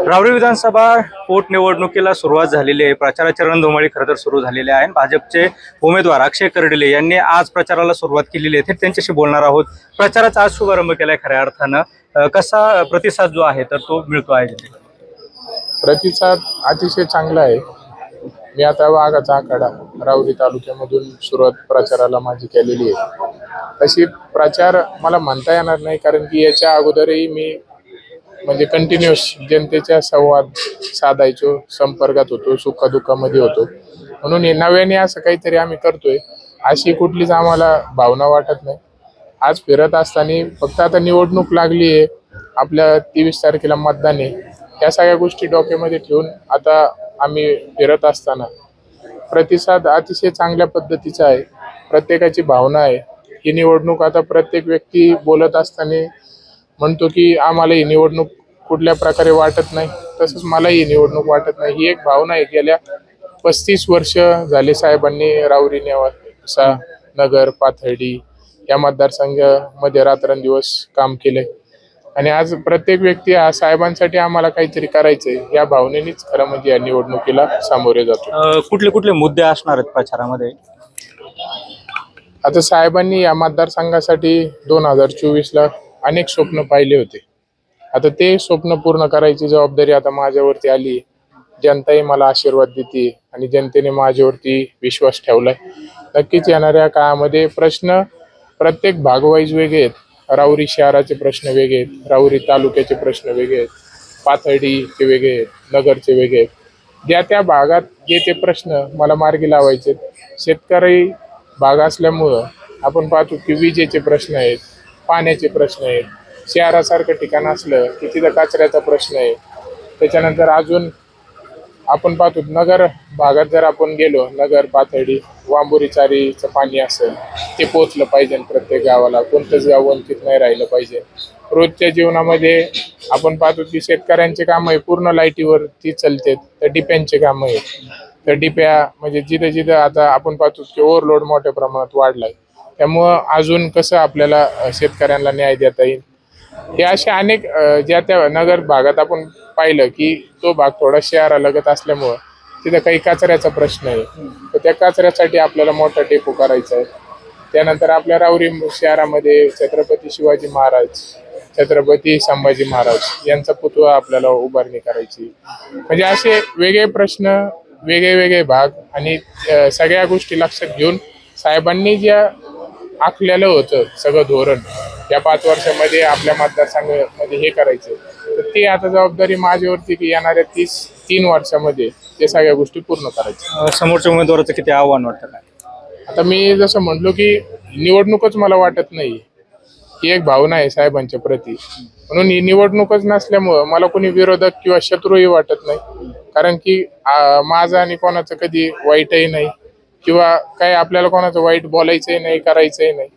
राहुरी विधानसभा पोटनिवडणुकीला सुरुवात झालेली आहे. प्रचाराची रणधुमाळी खरं तर सुरू झालेली आहे. भाजपचे उमेदवार अक्षय कर्डिले यांनी आज प्रचाराला सुरुवात केलेली आहे. त्यांच्याशी बोलणार आहोत. प्रचाराचा आज शुभारंभ केलाय खऱ्या अर्थानं. कसा प्रतिसाद जो आहे तर तो मिळतो आहे? प्रतिसाद अतिशय चांगला आहे. मी आता वाघाचा आखाडा राहुरी तालुक्यामधून सुरुवात प्रचाराला माझी केलेली आहे. तशी प्रचार मला म्हणता येणार नाही, कारण की याच्या अगोदरही मी म्हणजे कंटिन्युअस जनतेच्या संवाद साधायचो, संपर्कात होतो, सुखदुःखामध्ये होतो. म्हणून हे नव्याने असं काहीतरी आम्ही करतोय अशी कुठलीच आम्हाला भावना वाटत नाही. आज फिरत असताना फक्त आता निवडणूक लागली आहे, आपल्या 23 तारखेला मतदान आहे, या सगळ्या गोष्टी डोक्यामध्ये ठेवून आता आम्ही फिरत असताना प्रतिसाद अतिशय चांगल्या पद्धतीचा आहे. प्रत्येकाची भावना आहे. ही निवडणूक आता प्रत्येक व्यक्ती बोलत असताना म्हणतो की आम्हाला ही निवडणूक कुठल्या प्रकारे वाटत नाही, तसंच मला ही निवडणूक वाटत नाही. ही एक भावना आहे. गेल्या 35 वर्ष झाले साहेबांनी राहुरी, नेवासा, नगर, पाथर्डी या मतदारसंघामध्ये रात्रंदिवस काम केले आणि आज प्रत्येक व्यक्ती हा साहेबांसाठी आम्हाला काहीतरी करायचंय या भावनेनेच खरं म्हणजे या निवडणुकीला सामोरे जातो. कुठले कुठले मुद्दे असणार आहेत प्रचारामध्ये? आता साहेबांनी या मतदारसंघासाठी 2024ला अनेक स्वप्न पाहिले होते. आता ते स्वप्न पूर्ण करायची जबाबदारी आता माझ्यावरती आली. जनताही मला आशीर्वाद देते आणि जनतेने माझ्यावरती विश्वास ठेवलाय. नक्कीच येणाऱ्या काळामध्ये प्रश्न प्रत्येक भागवाईज वेगळे आहेत. राहुरी शहराचे प्रश्न वेगळे आहेत, राहुरी तालुक्याचे प्रश्न वेगळे आहेत, पाथर्डीचे वेगळे आहेत, नगरचे वेगळे आहेत. ज्या त्या भागात जे ते प्रश्न मला मार्गी लावायचे. शेतकरी भाग असल्यामुळं आपण पाहतो की विजेचे प्रश्न आहेत, पाण्याचे प्रश्न आहेत. शहरासारखं ठिकाण असलं की तिथं कचऱ्याचा प्रश्न आहे. त्याच्यानंतर अजून आपण पाहतो नगर भागात जर आपण गेलो, नगर, पाथर्डी, वांबुरी चारीचं पाणी असेल ते पोचलं पाहिजे प्रत्येक गावाला. कोणतंच गाव वंचित नाही राहिलं पाहिजे. रोजच्या जीवनामध्ये आपण पाहतो की शेतकऱ्यांचे काम आहे पूर्ण लाईटीवरती चालते, तर डिप्यांचे काम आहे. तर डिप्या म्हणजे जिथं जिथं आता आपण पाहतो की ओव्हरलोड मोठ्या प्रमाणात वाढलाय. त्यामुळं अजून कसं आपल्याला शेतकऱ्यांना न्याय देता येईल, हे असे अनेक ज्या त्या नगर भागात आपण पाहिलं की तो भाग थोडा शहरालगत असल्यामुळं तिथं काही कचऱ्याचा प्रश्न आहे. तर त्या कचऱ्यासाठी आपल्याला मोठा डेपो करायचा आहे. त्यानंतर आपल्या राहुरी शहरामध्ये छत्रपती शिवाजी महाराज, छत्रपती संभाजी महाराज यांचा पुतळा आपल्याला उभारणी करायची. म्हणजे असे वेगळे प्रश्न, वेगळे वेगळे भाग आणि सगळ्या गोष्टी लक्षात घेऊन साहेबांनी ज्या आखलेलं होतं सगळं धोरण या 5 वर्षामध्ये आपल्या मतदारसंघामध्ये हे करायचं, तर ती आता जबाबदारी माझ्यावरती की येणाऱ्या 3 वर्षामध्ये ते सगळ्या गोष्टी पूर्ण करायच्या. समोरच्या उमेदवाराचं किती आव्हान वाटतं काय? आता मी जसं म्हटलो की निवडणूकच मला वाटत नाही, ही एक भावना आहे साहेबांच्या प्रती. म्हणून ही निवडणूकच नसल्यामुळं मला कोणी विरोधक किंवा शत्रूही वाटत नाही. कारण की माझं आणि कोणाचं कधी वाईटही नाही किंवा काही आपल्याला कोणाचं वाईट बोलायचंही नाही, करायचंही नाही.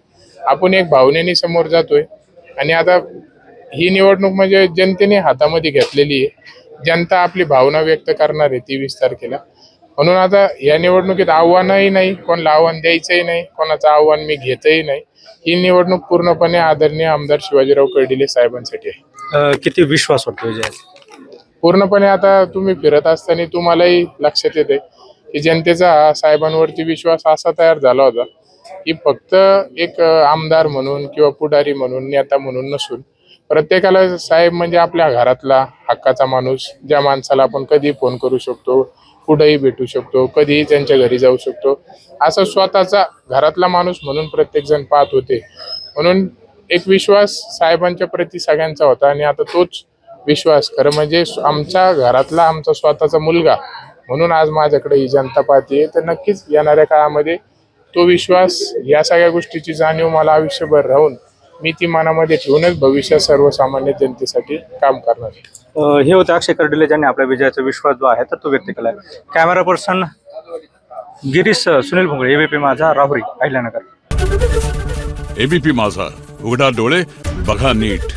आपण एक भावनेने समोर जातोय आणि आता ही निवडणूक म्हणजे जनतेने हातामध्ये घेतलेली आहे. जनता आपली भावना व्यक्त करणार आहे 23 तारखेला. म्हणून आता या निवडणुकीत आव्हानही नाही, कोणाला आव्हान द्यायचंही नाही, कोणाचं आव्हान मी घेतही नाही. ही निवडणूक पूर्णपणे आदरणीय आमदार शिवाजीराव कर्डिले साहेबांसाठी आहे. किती विश्वास वाटतो? पूर्णपणे आता तुम्ही फिरत असताना तुम्हालाही लक्षात येते की जनतेचा साहेबांवरती विश्वास असा तयार झाला होता की फक्त एक आमदार म्हणून किंवा पुढारी म्हणून, नेता म्हणून नसून प्रत्येकाला साहेब म्हणजे आपल्या घरातला हक्काचा माणूस, ज्या माणसाला आपण कधी फोन करू शकतो, कुठेही भेटू शकतो, कधीही त्यांच्या घरी जाऊ शकतो, असं स्वतःचा घरातला माणूस म्हणून प्रत्येक जण पाहत होते. म्हणून एक विश्वास साहेबांच्या प्रती सगळ्यांचा होता आणि आता तोच विश्वास खरं म्हणजे आमच्या घरातला आमचा स्वतःचा मुलगा म्हणून आज माझ्याकडे ही जनता पाहते. तर नक्कीच येणाऱ्या काळामध्ये तो विश्वास, या सगळ्या गोष्टीची जाणीव मला आयुष्यभर राहून मी ती मनामध्ये ठेवूनच भविष्यात सर्वसामान्य जनतेसाठी काम करणार. हे होते अक्षय कर्डिले ज्यांनी आपल्या विजयाचा विश्वास जो आहे तर तो व्यक्त केला आहे. Camera person Girish Sunil Bhongale, ABP माझा, राहुरी, अहिल्यानगर. एबीपी माझा, उघडा डोळे बघा नीट.